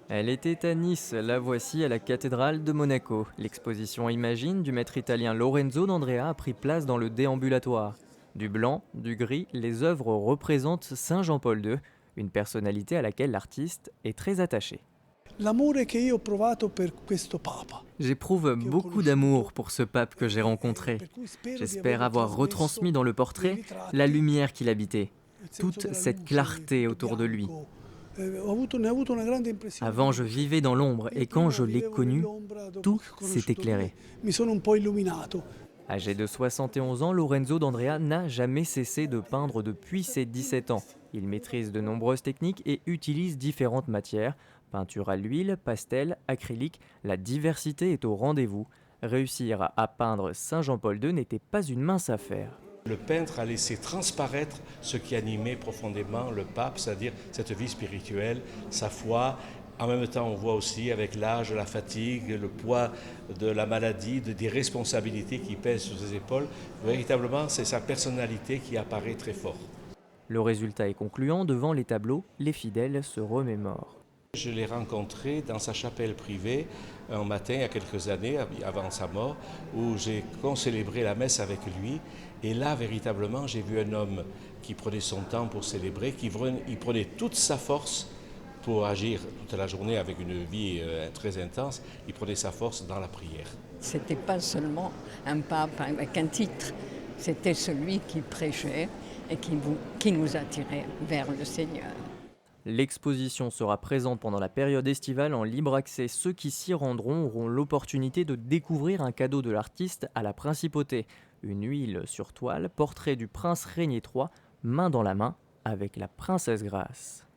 Elle était à Nice, la voici à la cathédrale de Monaco. L'exposition Imagine du maître italien Lorenzo d'Andrea a pris place dans le déambulatoire. Du blanc, du gris, les œuvres représentent Saint Jean-Paul II, une personnalité à laquelle l'artiste est très attaché. L'amore che io ho provato per questo Papa, J'éprouve che ho beaucoup conosciuto, d'amour pour ce pape que j'ai rencontré. per cui spero di J'espère averlo avoir trasmesso retransmis dans le nei portrait la ritratti, lumière qu'il habitait, il senso toute della cette luce, clarté tutto autour de lui. bianco. Ne ho avuto una grande impressione Avant, je perché vivais dans l'ombre io et quand prima je l'ai vivevo connu, nell'ombra, dopo tout che ho s'est conosciuto lui éclairé. mi sono un po' illuminato. Âgé de 71 ans, Lorenzo d'Andrea n'a jamais cessé de peindre depuis ses 17 ans. Il maîtrise de nombreuses techniques et utilise différentes matières. Peinture à l'huile, pastel, acrylique, la diversité est au rendez-vous. Réussir à peindre Saint Jean-Paul II n'était pas une mince affaire. Le peintre a laissé transparaître ce qui animait profondément le pape, c'est-à-dire cette vie spirituelle, sa foi. En même temps, on voit aussi avec l'âge, la fatigue, le poids de la maladie, des responsabilités qui pèsent sur ses épaules. Véritablement, c'est sa personnalité qui apparaît très fort. Le résultat est concluant, devant les tableaux, les fidèles se remémorent. Je l'ai rencontré dans sa chapelle privée un matin, il y a quelques années, avant sa mort, où j'ai concélébré la messe avec lui. Et là, véritablement, j'ai vu un homme qui prenait son temps pour célébrer, il prenait toute sa force pour agir toute la journée avec une vie très intense. Il prenait sa force dans la prière. C'était pas seulement un pape avec un titre, c'était celui qui prêchait et qui nous attirait vers le Seigneur. L'exposition sera présente pendant la période estivale en libre accès. Ceux qui s'y rendront auront l'opportunité de découvrir un cadeau de l'artiste à la principauté. Une huile sur toile, portrait du prince Régnier III, main dans la main avec la princesse Grace.